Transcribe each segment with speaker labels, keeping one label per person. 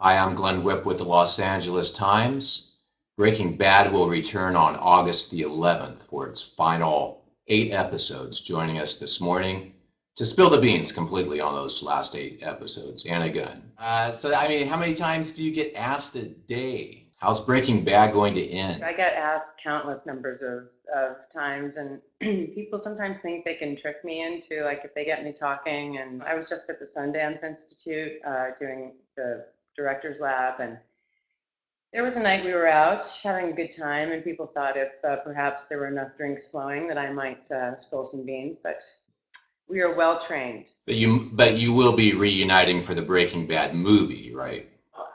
Speaker 1: Hi, I'm Glenn Whipp with the Los Angeles Times. Breaking Bad will return on August the 11th for its final 8 episodes. Joining us this morning to spill the beans completely on those last 8 episodes, Anna Gunn. How many times do you get asked a day? How's Breaking Bad going to end?
Speaker 2: I get asked countless numbers of times, and people sometimes think they can trick me into, like, if they get me talking. And I was just at the Sundance Institute doing the director's lab, and there was a night we were out having a good time, and people thought if perhaps there were enough drinks flowing that I might spill some beans, but we are well trained.
Speaker 1: But you will be reuniting for the Breaking Bad movie, right?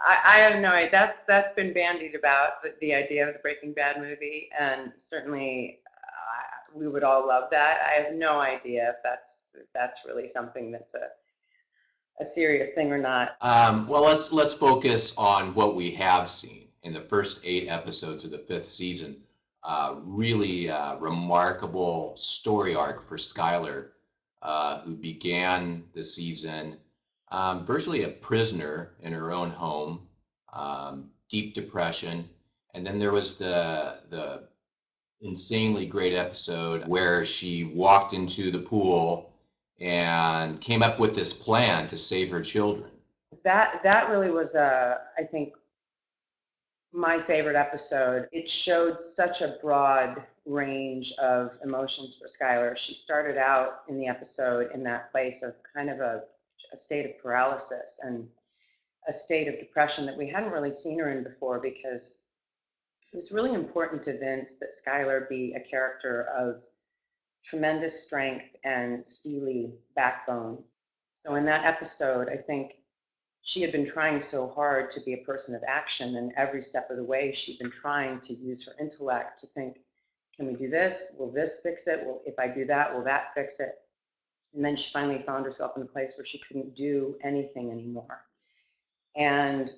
Speaker 2: I have no idea. That's been bandied about, the idea of the Breaking Bad movie, and certainly we would all love that. I have no idea if that's really something that's a serious thing or not.
Speaker 1: Well, let's focus on what we have seen in the first 8 episodes of the fifth season. Really remarkable story arc for Skyler, who began the season virtually a prisoner in her own home, deep depression, and then there was the insanely great episode where she walked into the pool and came up with this plan to save her children.
Speaker 2: That really was I think my favorite episode. It showed such a broad range of emotions for Skylar. She started out in the episode in that place of kind of a state of paralysis and a state of depression that we hadn't really seen her in before, because it was really important to Vince that Skylar be a character of tremendous strength and steely backbone. So in that episode, I think she had been trying so hard to be a person of action, and every step of the way, she'd been trying to use her intellect to think, can we do this? Will this fix it? Well, if I do that, will that fix it? And then she finally found herself in a place where she couldn't do anything anymore, and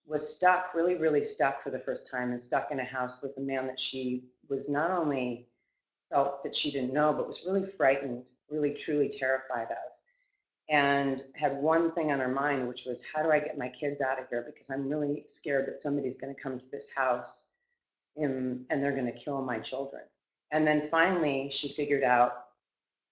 Speaker 2: was stuck, really, really stuck for the first time, and stuck in a house with a man that she was not only felt that she didn't know, but was really frightened, really, truly terrified of, and had one thing on her mind, which was, how do I get my kids out of here? Because I'm really scared that somebody's going to come to this house and they're going to kill my children. And then finally, she figured out,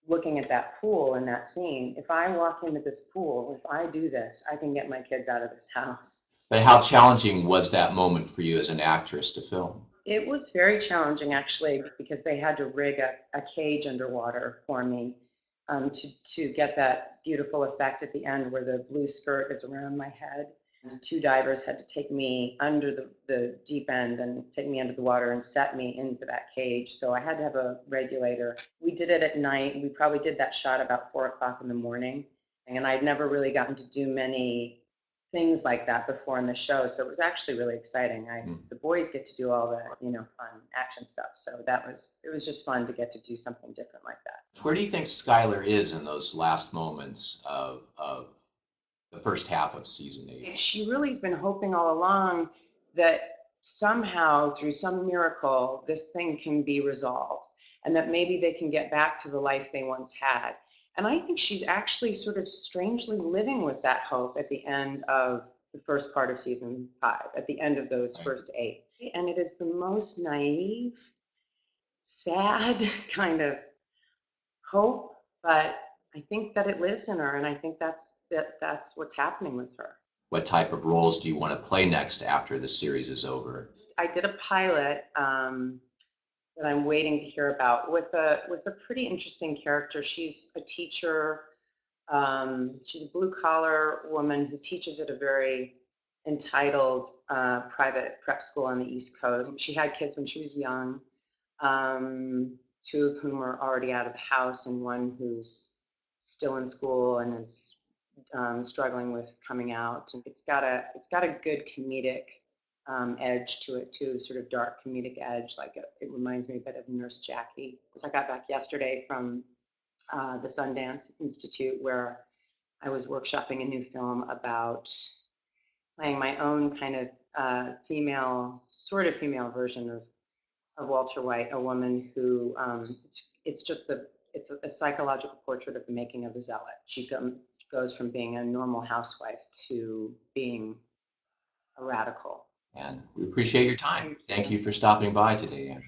Speaker 2: looking at that pool in that scene, if I walk into this pool, if I do this, I can get my kids out of this house.
Speaker 1: But how challenging was that moment for you as an actress to film?
Speaker 2: It was very challenging, actually, because they had to rig a cage underwater for me, to get that beautiful effect at the end where the blue skirt is around my head. And two divers had to take me under the deep end and take me under the water and set me into that cage. So I had to have a regulator. We did it at night. We probably did that shot about 4 o'clock in the morning. And I'd never really gotten to do many things like that before in the show, so it was actually really exciting. The boys get to do all the fun action stuff, so it was just fun to get to do something different like that.
Speaker 1: Where do you think Skyler is in those last moments of the first half of season 8?
Speaker 2: She really has been hoping all along that somehow, through some miracle, this thing can be resolved, and that maybe they can get back to the life they once had. And I think she's actually sort of strangely living with that hope at the end of the first part of season 5, at the end of those first 8. And it is the most naive, sad kind of hope, but I think that it lives in her, and I think that's what's happening with her.
Speaker 1: What type of roles do you want to play next after the series is over?
Speaker 2: I did a pilot that I'm waiting to hear about with a pretty interesting character. She's a teacher. She's a blue collar woman who teaches at a very entitled private prep school on the East Coast. She had kids when she was young, two of whom are already out of the house, and one who's still in school and is struggling with coming out. And it's got a good comedic edge to it too, sort of dark comedic edge. It reminds me a bit of Nurse Jackie. So I got back yesterday from the Sundance Institute, where I was workshopping a new film about playing my own kind of sort of female version of Walter White, a woman who it's a psychological portrait of the making of a zealot. She goes from being a normal housewife to being radical.
Speaker 1: And we appreciate your time. Thank you for stopping by today, Anne.